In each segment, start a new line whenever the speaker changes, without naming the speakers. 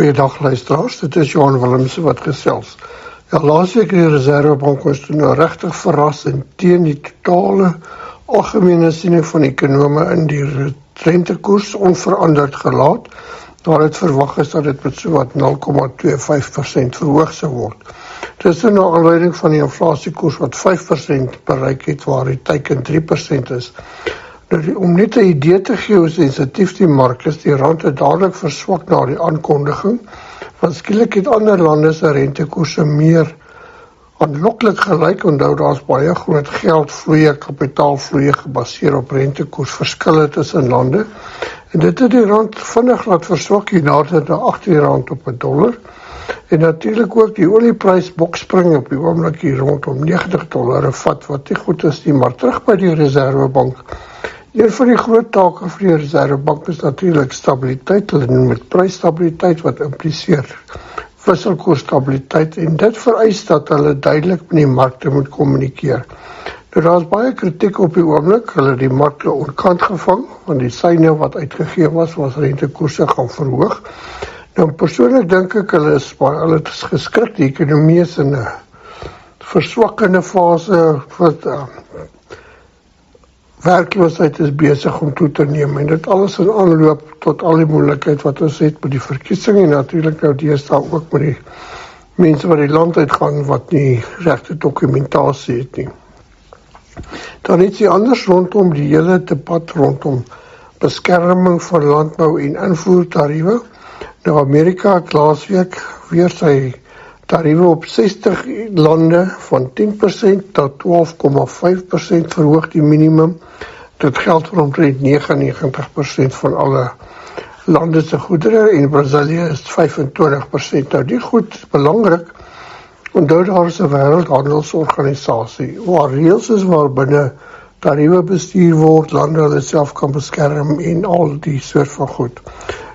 Goeiedag luisteraars, dit is Johan Willemse wat gesels. Ja, laasweek die Reservebank ons toe nou regtig verras en teen die totale algemene siening van ekonome in die rentekoers onveranderd gelaat, daar het verwag is dat dit met so wat 0,25% verhoog sou word. Dit is nou aanleiding van die inflasiekoers wat 5% bereik het waar die teiken 3% is. Om net 'n idee te gee hoe sensitief die mark is, die rand het dadelik verswak na die aankondiging, want skielik het ander lande se rentekoerse meer aanloklik gelyk, onthou daar's baie groot geldvloeie, kapitaalvloeie gebaseer op rentekoersverskille tussen lande, en dit het die rand vinnig laat verswak hier nader na R18 op 'n dollar, en natuurlik ook die olieprys bokspring op die oomblik hier rondom $90 'n vat, wat nie goed is nie, maar terug by die Reservebank. Een van die groot take vir die Reservebank is natuurlik stabiliteit, hulle noem dit prysstabiliteit wat impliseer wisselkoersstabiliteit en dit vereis dat hulle duidelik met die markte moet kommunikeer. Nou daar is baie kritiek op die oomblik, hulle die markte onkant gevang, want die syne wat uitgegee was rentekoerse gaan verhoog. Nou persoonlik dink ek hulle is geskrik, die ekonomie is in 'n verswakkende fase wat werkloosheid is besig om toe te neem en dit alles in aanloop tot al die moeilikheid wat ons het met die verkiesing en natuurlik nou deesdae ook met die mense wat die land uitgaan wat nie regte dokumentasie het nie. Dan iets anders rondom die hele debat rondom beskerming van landbou en invoertariewe. Nou Amerika het laasweek weer sy tariewe op 60 lande van 10% tot 12,5% verhoog die minimum. Dit geld vir omtrent 99% van alle lande se goedere en Brasilië is 25%. Nou die goed is belangrik, onthou daar is 'n wêreldhandelsorganisasie waar reëls is waarbinne tariewe bestuur word, lande hulle self kan beskerm en al die soort van goed.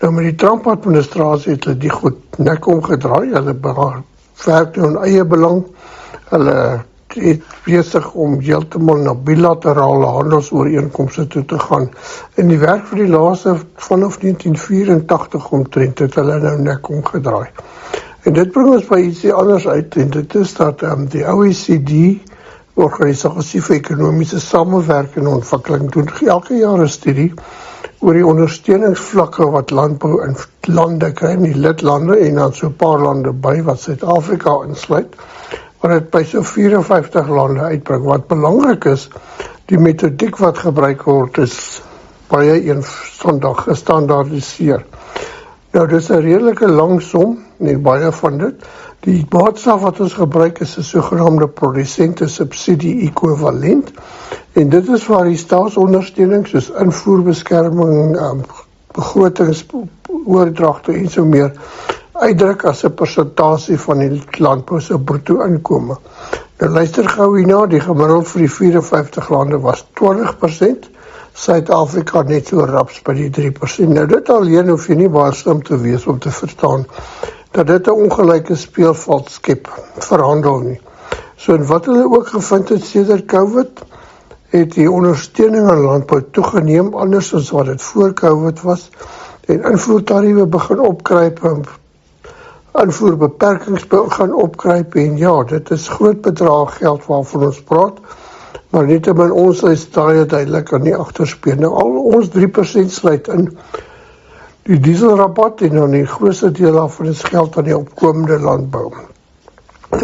Nou met die Trump-administrasie het hulle die goed nek omgedraai, hulle werk nou in eie belang, hulle het besig om heeltemal na bilaterale handelsooreenkomste toe te gaan, en die werk vir die laaste vanaf 1984 omtrent het hulle nou nek omgedraai. En dit bring ons by ietsie anders uit, en dit is dat die OECD, Organisasie vir Ekonomiese Samewerking en Ontwikkeling, doen elke jaar 'n studie oor die ondersteuningsvlakke wat landbou in lande kry, die lidlande en dan so 'n paar lande by wat Suid-Afrika insluit, wat dit by so 54 lande uitbring. Wat belangrik is, die metodiek wat gebruik word is baie eenvoudig gestandaardiseer. Nou dis 'n redelike lang som, nie baie van dit. Die maatstaf wat ons gebruik is 'n sogenaamde produsente subsidie ekwivalent, en dit is waar die staatsondersteuning soos invoerbeskerming, begrotingsoordragte en so meer uitdruk as 'n persentasie van die landbou se bruto inkomste. Nou luister gou hierna, die gemiddeld vir die 54 lande was 20%, Suid-Afrika net so raps by die 3%. Nou dit alleen hoef jy nie baie slim te wees om te verstaan dat dit 'n ongelyke speelveld skep vir handel nie. So en wat hulle ook gevind het sedert COVID, het die ondersteuning aan landbou toegeneem anders as wat dit voor COVID was, en invoertariewe begin opkruip, invoerbeperkings begin opkruip, en ja, dit is groot bedrag geld waarvan ons praat, maar nietemin ons is duidelik aan die agterspeen. Nou al ons 3% sluit in die dieselrabat en dan die grootste deel daarvan is geld aan die opkomende landbou.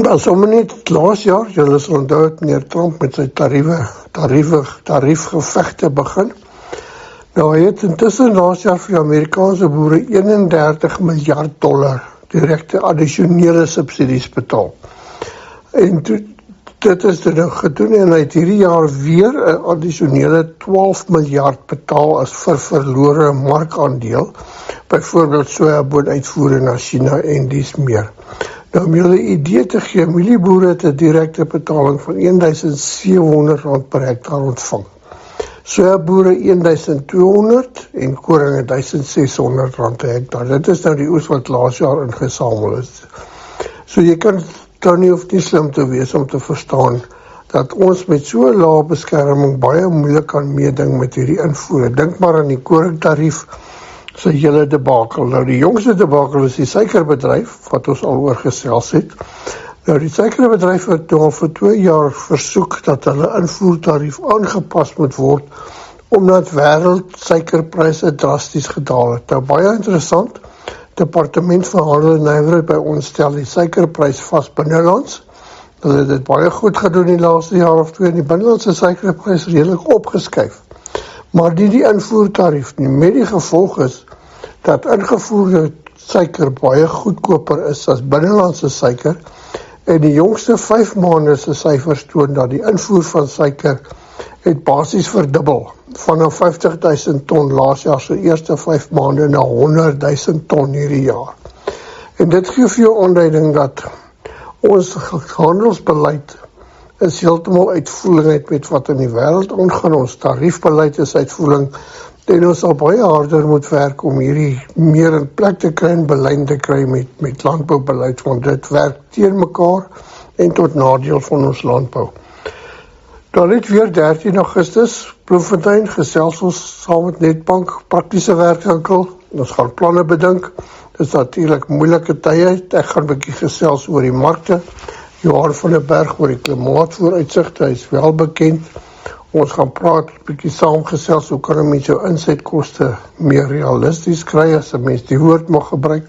Maar sommer net laas jaar, julle sal onthou het meneer Trump met sy tariefgevegte begin. Nou hy het intussen laas jaar vir die Amerikaanse boere $31 miljard direkte addisionele subsidies betaal. En dit is nou gedoen en hy het hierdie jaar weer 'n addisionele 12 miljard betaal as vir verlore markandeel, byvoorbeeld sojaboonuitvoere na China en dies meer. Nou om julle 'n idee te gee, mielieboere het 'n direkte betaling van R1.700 per hektaar ontvang. Sojaboere 1.200 en koring R1.600 per hektaar. Dit is nou die oes wat laas jaar ingesamel is. So jy kan nie hoef nie slim te wees om te verstaan dat ons met so 'n lae beskerming baie moeilik kan meeding met hierdie invoere. Dink maar aan die koringtarief sy hele debakel. Nou die jongste debakel is die suikerbedryf, wat ons al oor gesels het. Nou die suikerbedryf het nou al vir 2 jaar versoek dat hulle invoertarief aangepas moet word, omdat wêreldsuikerpryse drasties gedaal het. Nou baie interessant, Departement van Handel en Nywerheid by ons stel die suikerprys vas binnelands. Hulle het dit baie goed gedoen die laaste jaar of 2, en die binnelandse suikerprys redelik opgeskuif. Maar nie die invoertarief nie, met die gevolg is dat ingevoerde suiker baie goedkoper is as binnelandse suiker, en die jongste 5 maande se syfers toon dat die invoer van suiker het basies verdubbel, vanaf 50.000 ton laas jaar se eerste 5 maande na 100.000 ton hierdie jaar. En dit gee vir jou aanduiding dat ons handelsbeleid is heeltemal uitvoering met wat in die wêreld aangaan. Ons tariefbeleid is uitvoering, en ons sal baie harder moet werk om hierdie meer in plek te kry en belyn te kry met landboubeleid, want dit werk teen mekaar en tot nadeel van ons landbou. Dan het weer 13 Augustus, Bloemfontein, gesels ons saam met Netbank, praktiese werkwinkel. Ons gaan planne bedink. Dit is natuurlik moeilike tye. Ek gaan 'n bietjie gesels oor die markte. Johan van der Berg oor die klimaatvooruitsigte, hy is wel bekend. Ons gaan praat, 'n bietjie saamgesels, hoe kan 'n mens jou insetkoste meer realisties kry as 'n mens die woord mag gebruik.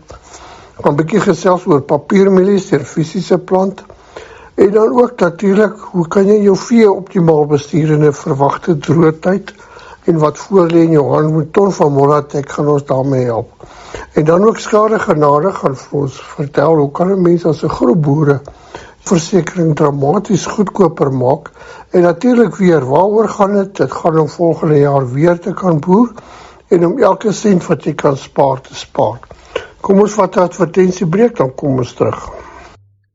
Ons gaan 'n bietjie gesels oor papiermielies, die fisiese plant. En dan ook natuurlik, hoe kan jy jou vee optimaal bestuur in 'n verwagte droogtyd, en wat voorlê in jou hand met Ton van Moratek gaan ons daarmee help. En dan ook skadegenade gaan vir ons vertel, hoe kan 'n mens as 'n groep boere versekering dramaties goedkoper maak, en natuurlik weer, waaroor gaan dit? Dit gaan om volgende jaar weer te kan boer, en om elke sent wat jy kan spaar te spaar. Kom ons vat 'n advertensiebreek, dan kom ons terug.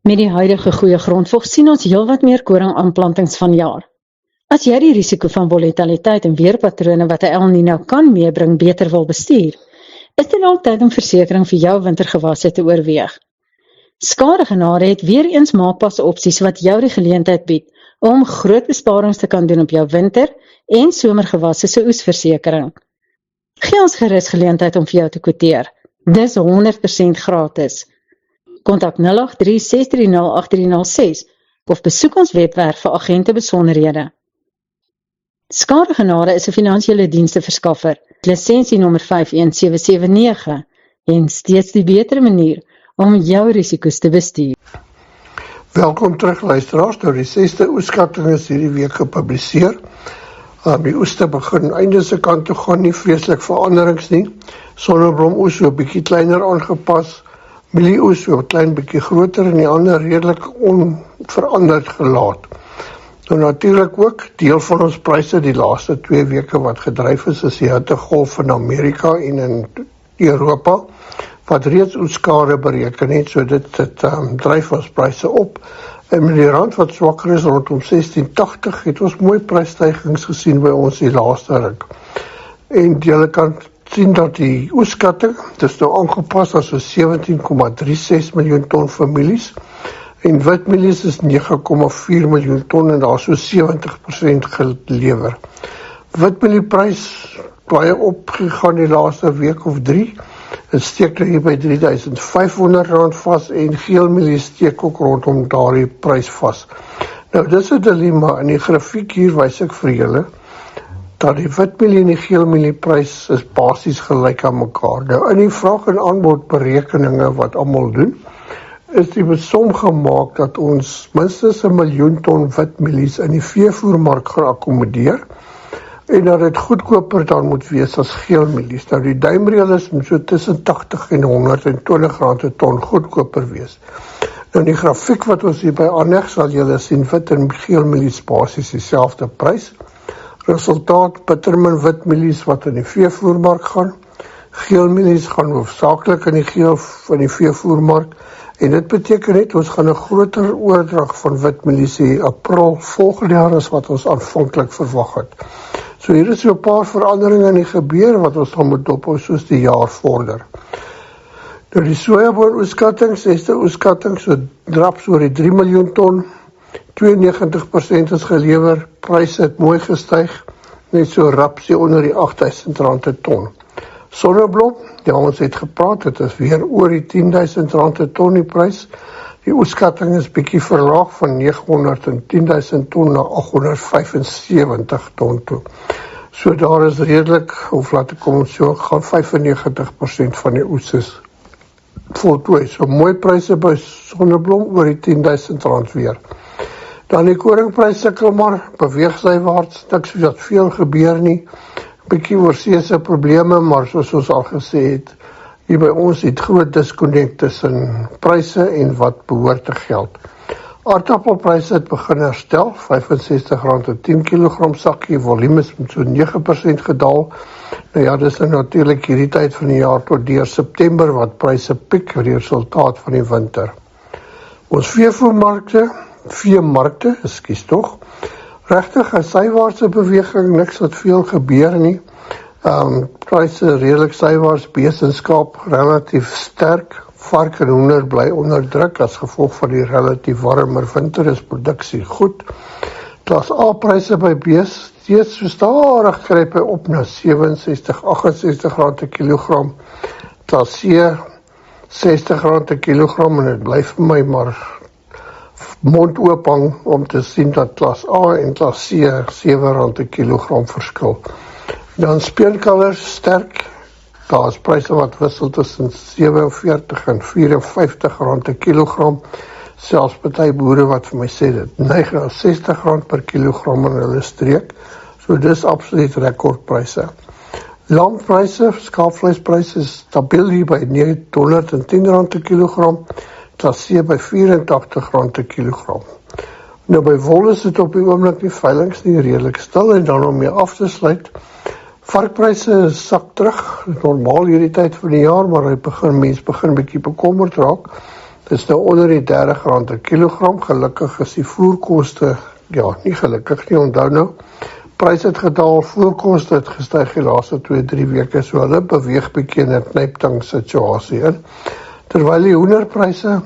Met die huidige goeie grondvog sien ons heelwat meer koringaanplantings vanjaar. As jy die risiko van volatiliteit en weerpatrone wat 'n El Niño kan meebring beter wil bestuur, is dit al tyd om versekering vir jou wintergewasse te oorweeg. Skadegenade het weer eens maakpas opsies wat jou die geleentheid bied om groot besparings te kan doen op jou winter- en somergewasse se oesversekering. Gee ons gerus geleentheid om vir jou te kwoteer. Dis 100% gratis. Kontak 083-630-8306 of besoek ons webwerf vir agente besonderhede. Skadegenade is 'n finansiële diensteverskaffer, lisensienommer 51779, en steeds die beter manier om jou risiko's te bestuur.
Welkom terug luisteraars, nou die 6de oeskatting is hierdie week gepubliseer. Die oes te begin einde se kant toe gaan, nie vreeslik veranderings nie. Sonneblomoes so 'n bietjie kleiner aangepas, mielieoes so 'n klein bietjie groter, en die ander redelik onveranderd gelaat. Nou natuurlik ook, deel van ons pryse die laaste 2 weke wat gedryf is die hittegolf in Amerika en in Europa, wat reeds oeskade bereken het, so dit dryf ons pryse op. En met die rand wat swakker is rondom 16.80, het ons mooi prysstygings gesien by ons die laaste ruk. En jy kan sien dat die oeskatting, dit is nou aangepas as so 17,36 miljoen ton vir mielies, en witmielies is 9,4 miljoen ton, en daar so 70% gelewer. Witmielieprys baie opgegaan die laaste week of 3, het steek hier by R3.500 vas, en geelmielie steek ook rondom daardie prys vas. Nou dis 'n dilemma, in die grafiek hier wys ek vir julle, dat die witmielie en die geelmielie-prys is basies gelyk aan mekaar. Nou in die vraag en aanbod berekeninge wat almal doen, is die besom gemaak dat ons minstens 1 miljoen ton witmielies in die veevoermark gaan akkommodeer, en dat dit goedkoper dan moet wees as geelmielies. Nou die duimreël is so tussen 80 en 120 rand per ton goedkoper wees. Nou die grafiek wat ons hier by aanheg, sal julle sien wit en geelmielies basies dieselfde prys. Resultaat, bittermin witmielies wat in die veevoermark gaan. Geelmielies gaan hoofsaaklik in die veevoermark. En dit beteken net, ons gaan 'n groter oordrag van witmielies in April volgende jaar as wat ons aanvanklik verwag het. So hier is so 'n paar veranderinge in die gebeur wat ons dan moet dophou soos die jaar vorder. Nou die sojaboon-oeskatting, 6de oeskatting, so draps oor die 3 miljoen ton, 92% is gelewer, pryse het mooi gestyg, net so rapsie onder die R8.000 per ton. Sonneblom, ja, ons het gepraat, dit is weer oor die R10.000 'n ton die prys. Die oeskatting is bietjie verlaag van 910.000 ton na 875 ton toe. So daar is redelik, of laat ek kom so, gaan 95% van die oes is voltooi. So mooi pryse by Sonneblom oor die R10.000 weer. Dan die koringprys sukkel maar, beweeg sywaarts, niks wat veel gebeur nie. Bietjie oorseese probleme, maar soos ons al gesê het, hier by ons het groot disconnect tussen pryse en wat behoort te geld. Aardappelpryse het begin herstel, R65 'n 10 kg sakkie, volume is met so 9% gedaal. Nou ja, dis natuurlik hierdie tyd van die jaar tot deur September wat pryse piek, die resultaat van die winter. Ons veemarkte, regtig 'n sywaartse beweging, niks wat veel gebeur nie. Pryse redelik sywaarts, bees en skaap relatief sterk. Vark en hoender bly onder druk as gevolg van die relatief warmer winter, is produksie goed. Klas A pryse by bees steeds so stadig kruip hy op na R67-68 'n kilogram. Klas C R60 'n kilogram, en dit bly vir my maar mond oop hang om te sien dat klas A en klas C R7 'n kilogram verskil. Dan speenkalvers sterk. Daar is pryse wat wissel tussen R47 en R54 'n kilogram. Selfs party boere wat vir my sê dit neig na R60 per kilogram in hulle streek. So dis absoluut rekordpryse. Lampryse, skaapvleispryse is stabiel hier by R910 'n kilogram. Klas C by R84 'n kilogram. Nou by wol is dit op die oomblik nie veilings nie, redelik stil, en dan om mee af te sluit. Varkpryse sak terug, normaal hierdie tyd van die jaar, maar mens begin bietjie bekommerd raak. Dit is nou onder die R30 'n kilogram, gelukkig is die voerkoste, ja, nie gelukkig nie, onthou nou, pryse het gedaal, voerkoste het gestyg die laaste 2-3 weke, so hulle beweeg bietjie in 'n knyptang situasie in. Terwyl die hoenderpryse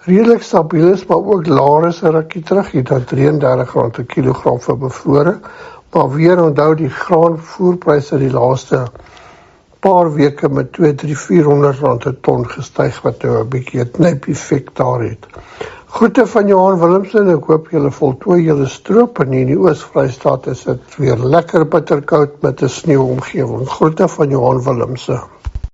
redelik stabiel is, maar ook laer is 'n rukkie terug, hier dan R33 'n kilogram vir bevrore. Maar weer onthou die graanvoerpryse die laaste paar weke met R200-400 'n ton gestyg, wat nou 'n bietjie 'n knyp effek daar het. Groete van Johan Willemse, ek hoop julle voltooi julle stroop, en in die Oos-Vrystaat is dit weer lekker bitterkoud met 'n sneeuomgewing. Groete van Johan Willemse.